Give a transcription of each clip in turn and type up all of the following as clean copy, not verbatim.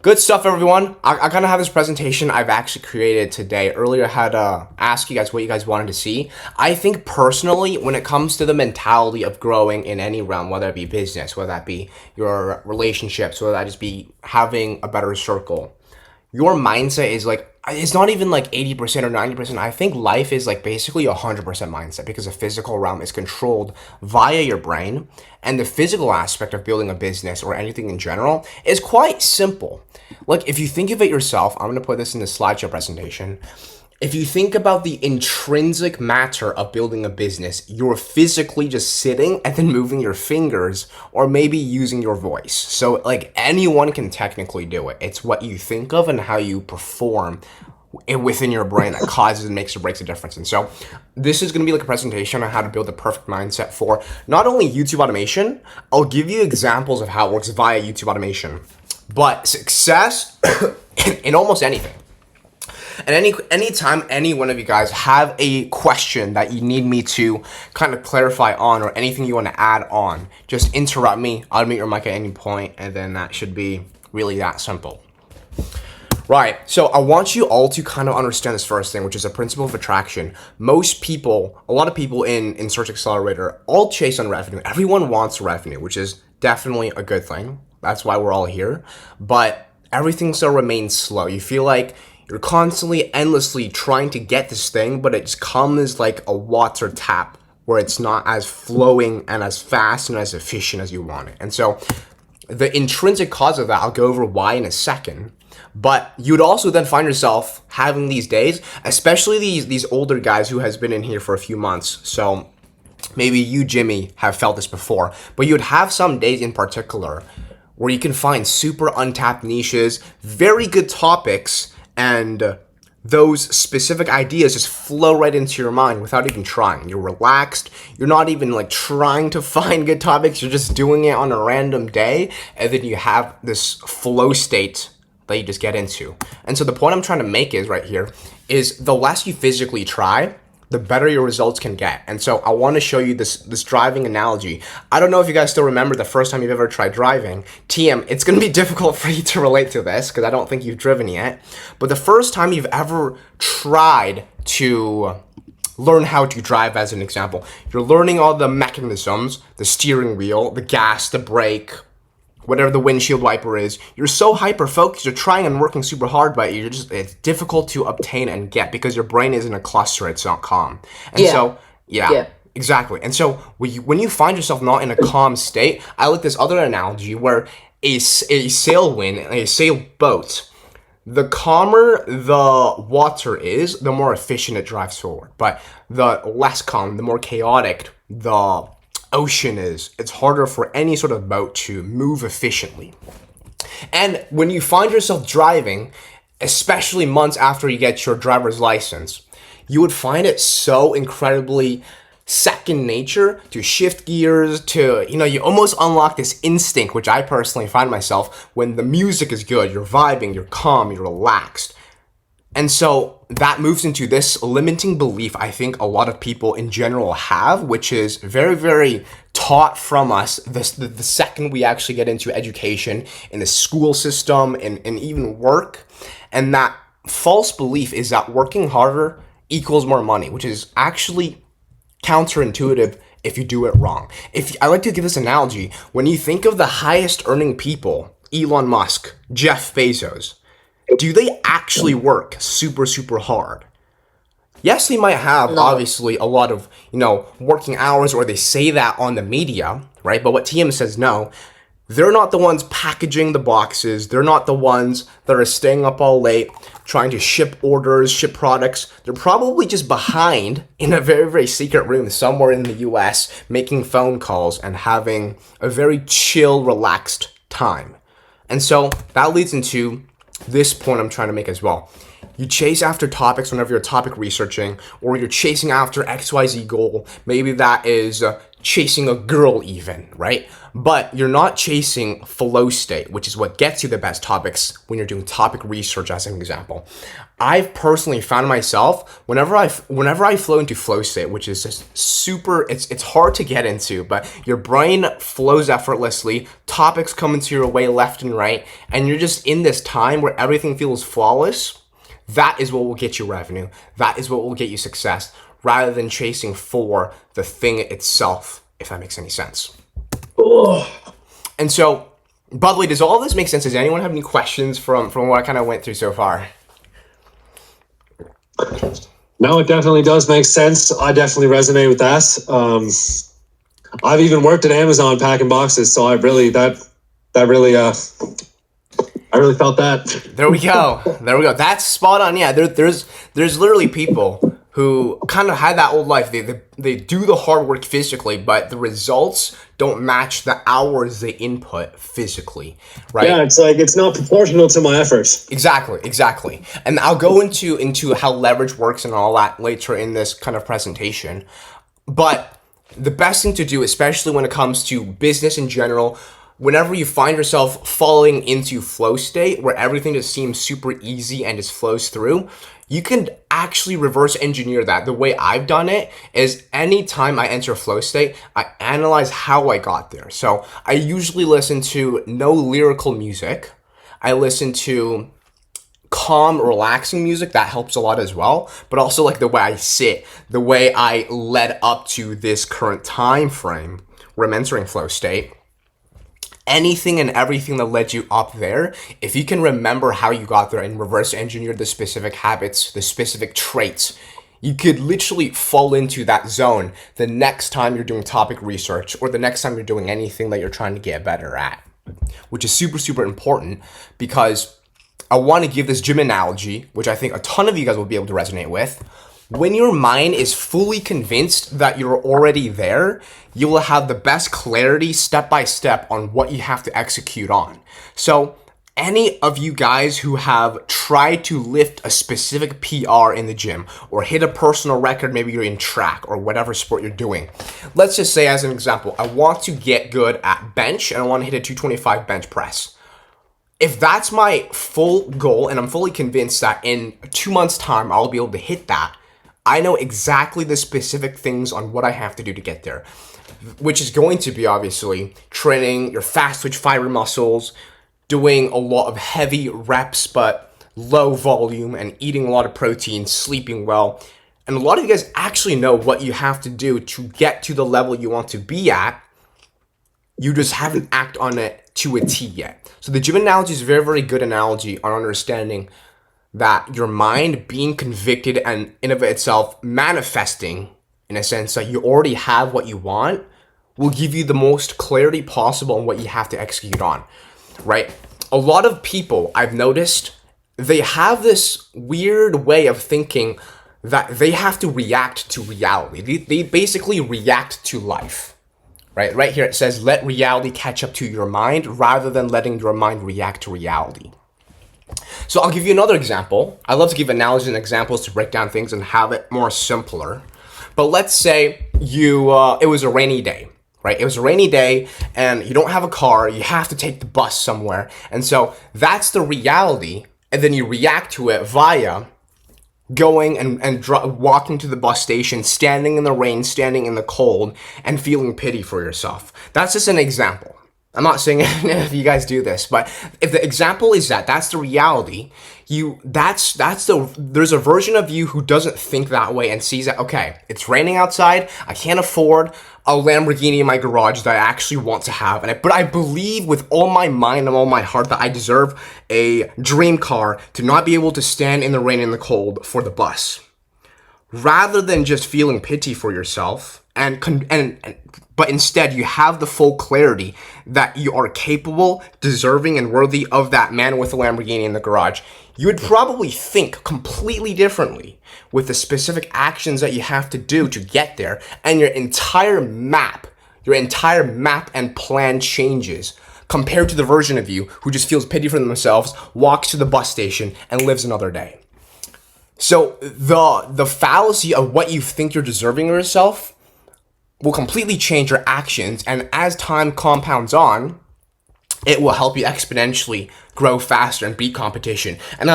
Good stuff, everyone. I kind of have this presentation I've actually created today. Earlier, I had asked you guys what you guys wanted to see. I think personally, when it comes to the mentality of growing in any realm, whether it be business, whether that be your relationships, whether that just be having a better circle, your mindset is like, it's not even like 80% or 90%. I think life is like basically 100% mindset, because the physical realm is controlled via your brain, and the physical aspect of building a business or anything in general is quite simple. Like, if you think of it yourself, I'm going to put this in the slideshow presentation. If you think about the intrinsic matter of building a business, you're physically just sitting and then moving your fingers or maybe using your voice. So like anyone can technically do it. It's what you think of and how you perform within your brain that causes and makes or breaks a difference. And so this is going to be like a presentation on how to build the perfect mindset for not only YouTube automation. I'll give you examples of how it works via YouTube automation, but success in almost anything. And anytime any one of you guys have a question that you need me to kind of clarify on, or anything you want to add on, just interrupt me. I'll mute your mic at any point, and then that should be really that simple. Right, so I want you all to kind of understand this first thing, which is a principle of attraction. Most people, a lot of people in Search Accelerator, all chase on revenue. Everyone wants revenue, which is definitely a good thing. That's why we're all here. But everything still remains slow. You feel like you're constantly, endlessly trying to get this thing, but it just comes like a water tap where it's not as flowing and as fast and as efficient as you want it. And so the intrinsic cause of that, I'll go over why in a second. But you'd also then find yourself having these days, especially these older guys who has been in here for a few months. So maybe you, Jimmy, have felt this before, but you'd have some days in particular where you can find super untapped niches, very good topics, and those specific ideas just flow right into your mind without even trying. You're relaxed. You're not even like trying to find good topics. You're just doing it on a random day, and then you have this flow state that you just get into. And so the point I'm trying to make is right here is the less you physically try, the better your results can get. And so I want to show you this driving analogy. I don't know if you guys still remember the first time you've ever tried driving. TM, it's going to be difficult for you to relate to this because I don't think you've driven yet. But the first time you've ever tried to learn how to drive, as an example, you're learning all the mechanisms, the steering wheel, the gas, the brake, whatever the windshield wiper is. You're so hyper-focused, you're trying and working super hard, but it's difficult to obtain and get because your brain is in a cluster, it's not calm. And so, exactly. And so when you find yourself not in a calm state, I like this other analogy where a sailboat, the calmer the water is, the more efficient it drives forward. But the less calm, the more chaotic the ocean is, it's harder for any sort of boat to move efficiently. And when you find yourself driving, especially months after you get your driver's license, you would find it so incredibly second nature to shift gears, to, you almost unlock this instinct, which I personally find myself when the music is good, you're vibing, you're calm, you're relaxed. And so that moves into this limiting belief I think a lot of people in general have, which is very, very taught from us the second we actually get into education, in the school system, and even work. And that false belief is that working harder equals more money, which is actually counterintuitive if you do it wrong. I like to give this analogy. When you think of the highest earning people, Elon Musk, Jeff Bezos, do they actually work super, super hard? Yes, they might have, obviously, a lot of, working hours, or they say that on the media, right? But what TM says, no, they're not the ones packaging the boxes. They're not the ones that are staying up all late, trying to ship orders, ship products. They're probably just behind in a very, very secret room somewhere in the US, making phone calls and having a very chill, relaxed time. And so that leads into this point I'm trying to make as well. You chase after topics whenever you're topic researching, or you're chasing after XYZ goal. Maybe that is chasing a girl even, right? But you're not chasing flow state, which is what gets you the best topics when you're doing topic research, as an example. I've personally found myself whenever I flow into flow state, which is just super, it's hard to get into, but your brain flows effortlessly, topics come into your way left and right, and you're just in this time where everything feels flawless. That is what will get you revenue. That is what will get you success, rather than chasing for the thing itself, if that makes any sense. Ugh. And so, by the way, does all this make sense? Does anyone have any questions from what I kind of went through so far? No, it definitely does make sense. I definitely resonate with that. I've even worked at Amazon packing boxes, so I really felt that. There we go. That's spot on. Yeah, there's literally people who kind of had that old life. They do the hard work physically, but the results don't match the hours they input physically, right? Yeah, it's like it's not proportional to my effort. Exactly. And I'll go into how leverage works and all that later in this kind of presentation. But the best thing to do, especially when it comes to business in general, whenever you find yourself falling into flow state where everything just seems super easy and just flows through, you can actually reverse engineer that. The way I've done it is anytime I enter flow state, I analyze how I got there. So I usually listen to no lyrical music. I listen to calm, relaxing music. That helps a lot as well. But also like the way I sit, the way I led up to this current time frame where I'm entering flow state. Anything and everything that led you up there, if you can remember how you got there and reverse engineer the specific habits, the specific traits, you could literally fall into that zone the next time you're doing topic research or the next time you're doing anything that you're trying to get better at, which is super, super important, because I want to give this gym analogy, which I think a ton of you guys will be able to resonate with. When your mind is fully convinced that you're already there, you will have the best clarity step by step on what you have to execute on. So any of you guys who have tried to lift a specific PR in the gym or hit a personal record, maybe you're in track or whatever sport you're doing. Let's just say, as an example, I want to get good at bench and I want to hit a 225 bench press. If that's my full goal and I'm fully convinced that in 2 months' time I'll be able to hit that, I know exactly the specific things on what I have to do to get there, which is going to be obviously training your fast twitch fiber muscles, doing a lot of heavy reps but low volume, and eating a lot of protein, sleeping well. And a lot of you guys actually know what you have to do to get to the level you want to be at. You just haven't acted on it to a T yet. So the gym analogy is a very, very good analogy on understanding that your mind being convicted and in of itself manifesting in a sense that you already have what you want will give you the most clarity possible on what you have to execute on, right? A lot of people I've noticed, they have this weird way of thinking that they have to react to reality. They basically react to life, right? Right here it says, let reality catch up to your mind rather than letting your mind react to reality. So I'll give you another example. I love to give analogies and examples to break down things and have it more simpler. But let's say it was a rainy day, right? It was a rainy day and you don't have a car, you have to take the bus somewhere. And so that's the reality. And then you react to it via going and walking to the bus station, standing in the rain, standing in the cold, and feeling pity for yourself. That's just an example. I'm not saying if you guys do this, but if the example is that's the reality, there's a version of you who doesn't think that way and sees that, okay, it's raining outside, I can't afford a Lamborghini in my garage that I actually want to have, but I believe with all my mind and all my heart that I deserve a dream car to not be able to stand in the rain and the cold for the bus. Rather than just feeling pity for yourself but instead you have the full clarity that you are capable, deserving, and worthy of that man with a Lamborghini in the garage, you would probably think completely differently with the specific actions that you have to do to get there, and your entire map and plan changes compared to the version of you who just feels pity for themselves, walks to the bus station, and lives another day. So the fallacy of what you think you're deserving of yourself will completely change your actions. And as time compounds on, it will help you exponentially grow faster and beat competition. And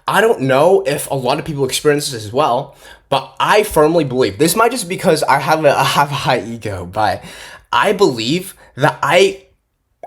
I don't know if a lot of people experience this as well, but I firmly believe, this might just because I have a high ego, but I believe that I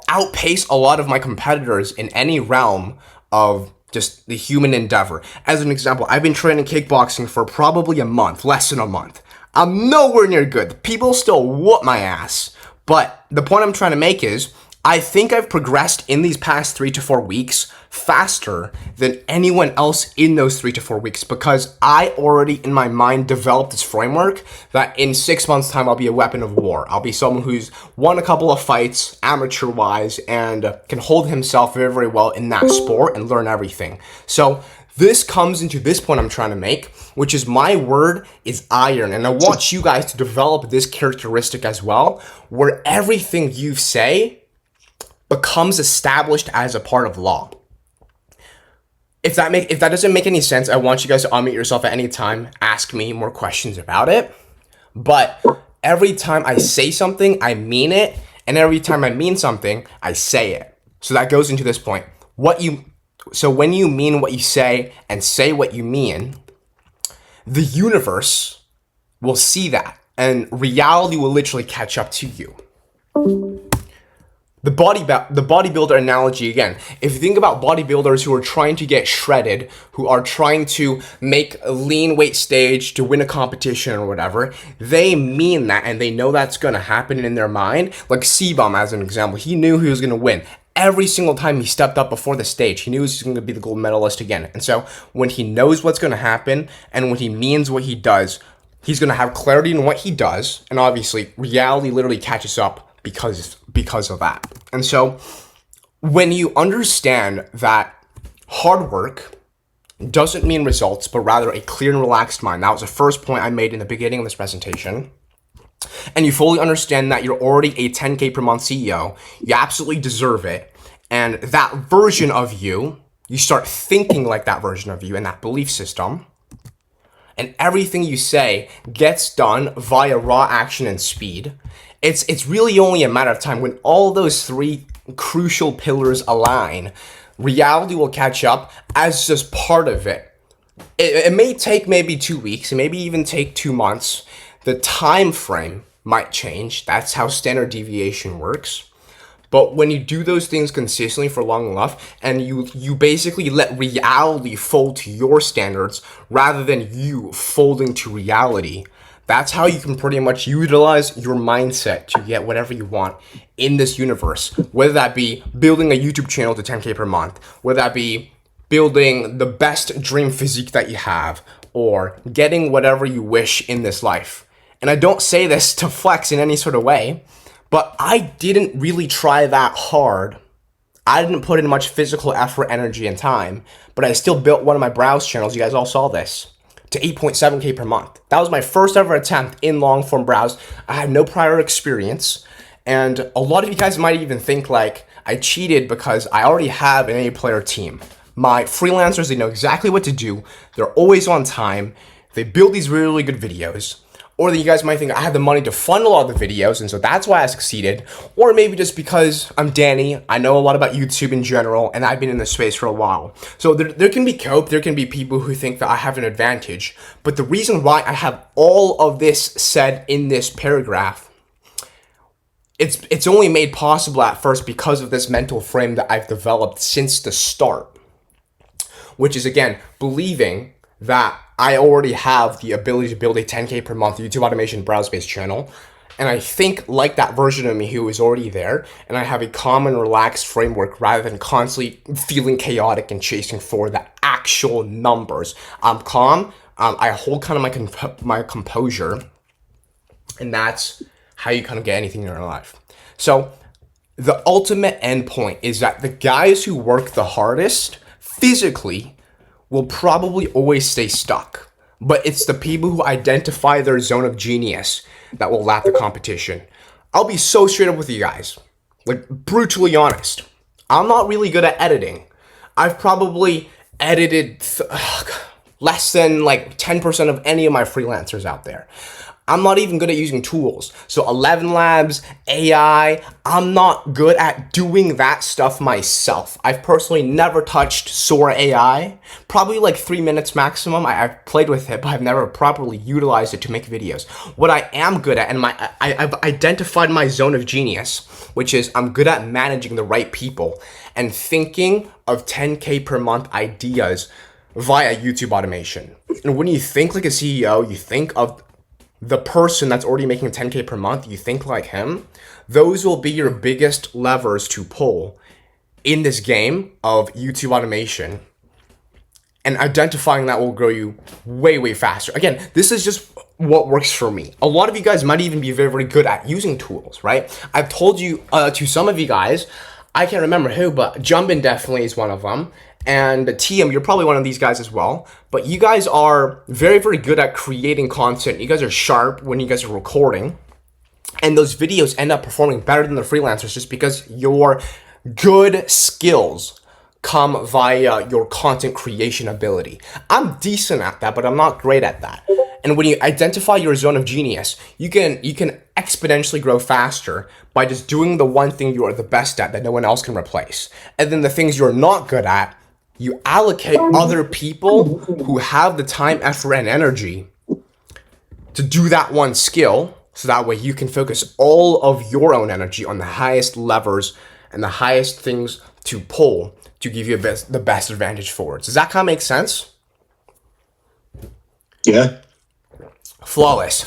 outpace a lot of my competitors in any realm of just the human endeavor. As an example, I've been training kickboxing for probably a month, less than a month. I'm nowhere near good. People still whoop my ass. But the point I'm trying to make is, I think I've progressed in these past 3 to 4 weeks faster than anyone else in those 3 to 4 weeks, because I already in my mind developed this framework that in 6 months time I'll be a weapon of war. I'll be someone who's won a couple of fights amateur wise and can hold himself very, very well in that sport and learn everything. So this comes into this point I'm trying to make, which is my word is iron. And I want you guys to develop this characteristic as well, where everything you say becomes established as a part of law. If that doesn't make any sense, I want you guys to unmute yourself at any time, ask me more questions about it. But every time I say something, I mean it, and every time I mean something, I say it. So that goes into this point. So when you mean what you say and say what you mean, the universe will see that, and reality will literally catch up to you. The bodybuilder analogy again. If you think about bodybuilders who are trying to get shredded, who are trying to make a lean weight stage to win a competition or whatever, they mean that and they know that's going to happen in their mind. Like C-Bomb as an example, he knew he was going to win. Every single time he stepped up before the stage, he knew he was going to be the gold medalist again. And so when he knows what's going to happen and when he means what he does, he's going to have clarity in what he does. And obviously reality literally catches up because of that. And so when you understand that hard work doesn't mean results, but rather a clear and relaxed mind, that was the first point I made in the beginning of this presentation, and you fully understand that you're already a 10K per month CEO, you absolutely deserve it, and that version of you, you start thinking like that version of you and that belief system, and everything you say gets done via raw action and speed. It's really only a matter of time. When all those three crucial pillars align, reality will catch up as just part of it. It may take maybe 2 weeks, it maybe even take 2 months. The time frame might change. That's how standard deviation works. But when you do those things consistently for long enough, and you basically let reality fold to your standards rather than you folding to reality, that's how you can pretty much utilize your mindset to get whatever you want in this universe. Whether that be building a YouTube channel to 10K per month, whether that be building the best dream physique that you have, or getting whatever you wish in this life. And I don't say this to flex in any sort of way, but I didn't really try that hard. I didn't put in much physical effort, energy, and time, but I still built one of my browse channels. You guys all saw this. To 8.7K per month. That was my first ever attempt in long form browse. I had no prior experience, and a lot of you guys might even think like I cheated because I already have an A-player team. My freelancers, they know exactly what to do. They're always on time. They build these really, really good videos. Or that you guys might think I have the money to fund a lot of the videos, and so that's why I succeeded. Or maybe just because I'm Danny, I know a lot about YouTube in general, and I've been in this space for a while. So there can be cope, there can be people who think that I have an advantage. But the reason why I have all of this said in this paragraph, it's only made possible at first because of this mental frame that I've developed since the start. Which is, again, believing that I already have the ability to build a 10K per month YouTube automation browse-based channel. And I think like that version of me who is already there, and I have a calm and relaxed framework rather than constantly feeling chaotic and chasing for the actual numbers. I'm calm, I hold kind of my composure, and that's how you kind of get anything in your life. So the ultimate end point is that the guys who work the hardest physically will probably always stay stuck. But it's the people who identify their zone of genius that will lap the competition. I'll be so straight up with you guys, like brutally honest. I'm not really good at editing. I've probably edited less than like 10% of any of my freelancers out there. I'm not even good at using tools. So 11 Labs, AI, I'm not good at doing that stuff myself. I've personally never touched Sora AI, probably like 3 minutes maximum. I've played with it, but I've never properly utilized it to make videos. What I am good at, and I've identified my zone of genius, which is I'm good at managing the right people and thinking of 10K per month ideas via YouTube automation. And when you think like a CEO, you think of the person that's already making 10K per month, you think like him, those will be your biggest levers to pull in this game of YouTube automation. And identifying that will grow you way, way faster. Again, this is just what works for me. A lot of you guys might even be very, very good at using tools, right? I've told you to some of you guys, I can't remember who, but Jumbin definitely is one of them. And TM, you're probably one of these guys as well. But you guys are very, very good at creating content. You guys are sharp when you guys are recording. And those videos end up performing better than the freelancers just because your good skills come via your content creation ability. I'm decent at that, but I'm not great at that. And when you identify your zone of genius, you can exponentially grow faster by just doing the one thing you are the best at that no one else can replace. And then the things you're not good at, you allocate other people who have the time, effort, and energy to do that one skill, so that way you can focus all of your own energy on the highest levers and the highest things to pull to give you the best advantage forward. Does that kind of make sense? Yeah. Flawless.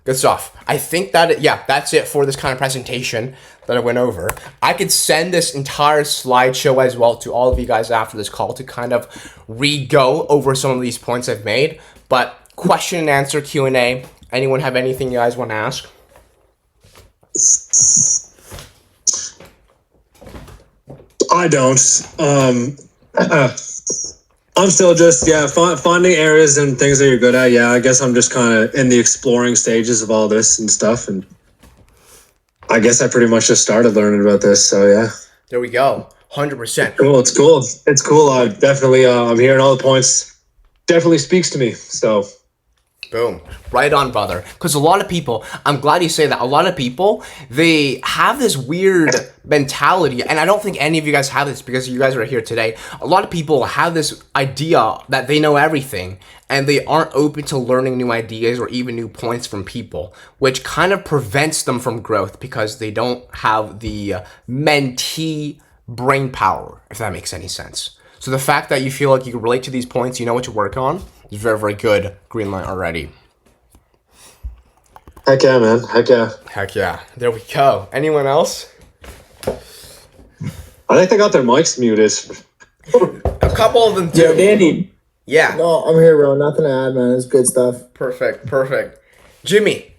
Good stuff. I think that, that's it for this kind of presentation that I went over. I could send this entire slideshow as well to all of you guys after this call to kind of re-go over some of these points I've made. But question and answer, Q&A. Anyone have anything you guys want to ask? I don't. I'm still just, finding areas and things that you're good at. Yeah, I guess I'm just kind of in the exploring stages of all this and stuff. And I guess I pretty much just started learning about this. So, yeah. There we go. 100%. Cool. It's cool. It's cool. I definitely, I'm hearing all the points. Definitely speaks to me. So. Boom. Right on, brother. Because a lot of people, I'm glad you say that. A lot of people, they have this weird mentality, and I don't think any of you guys have this because you guys are here today. A lot of people have this idea that they know everything, and they aren't open to learning new ideas or even new points from people, which kind of prevents them from growth because they don't have the mentee brain power, if that makes any sense. So the fact that you feel like you can relate to these points, you know what to work on, is very, very good. Green light already. Heck yeah, man. Heck yeah. Heck yeah. There we go. Anyone else? I think they got their mics muted. A couple of them do. Yo, Danny. Yeah. No, I'm here, bro. Nothing to add, man. It's good stuff. Perfect. Jimmy.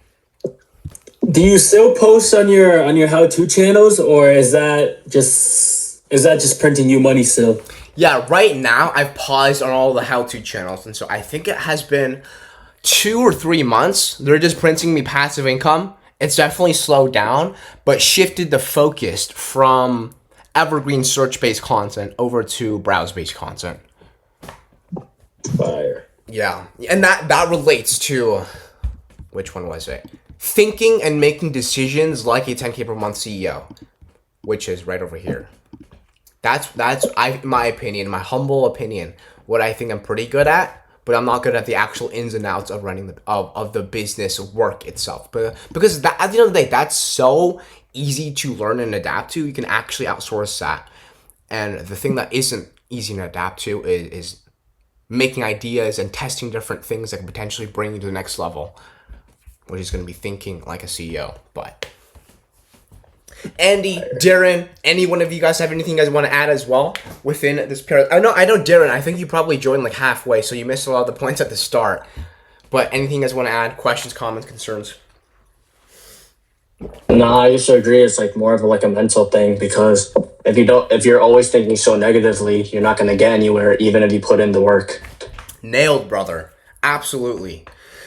Do you still post on your how-to channels, or is that just printing you money still? Yeah, right now I've paused on all the how-to channels, and so I think it has been 2 or 3 months. They're just printing me passive income. It's definitely slowed down, but shifted the focus from evergreen search-based content over to browse-based content. Fire. Yeah, and that relates to, which one was it? Thinking and making decisions like a 10K per month CEO, which is right over here. That's my opinion, my humble opinion, what I think I'm pretty good at, but I'm not good at the actual ins and outs of running of the business work itself. But because that, at the end of the day, that's so easy to learn and adapt to. You can actually outsource that. And the thing that isn't easy to adapt to is making ideas and testing different things that can potentially bring you to the next level, which is going to be thinking like a CEO. But Andy, Darren, any one of you guys have anything you guys want to add as well within this period? I know Darren, I think you probably joined like halfway, so you missed a lot of the points at the start. But anything you guys want to add? Questions, comments, concerns? No, I just agree. It's like more of a mental thing, because if you're always thinking so negatively, you're not going to get anywhere, even if you put in the work. Nailed, brother. Absolutely.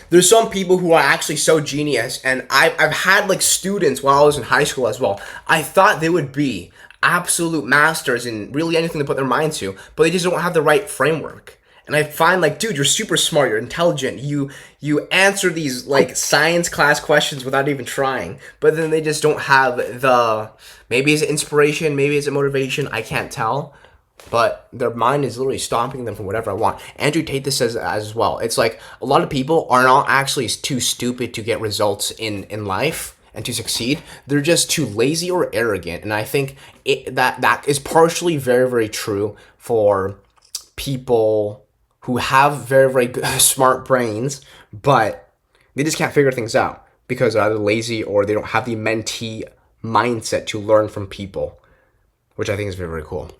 There's some people who are actually so genius, and I've had like students while I was in high school as well. I thought they would be absolute masters in really anything to put their mind to, but they just don't have the right framework. And I find like, dude, you're super smart, you're intelligent, you answer these like science class questions without even trying. But then they just don't have the, maybe it's inspiration, maybe it's a motivation, I can't tell. But their mind is literally stopping them from whatever I want. Andrew Tate this says as well. It's like a lot of people are not actually too stupid to get results in life and to succeed. They're just too lazy or arrogant. And I think that is partially very, very true for people who have very, very good, smart brains, but they just can't figure things out because they're either lazy or they don't have the mentee mindset to learn from people, which I think is very, very cool.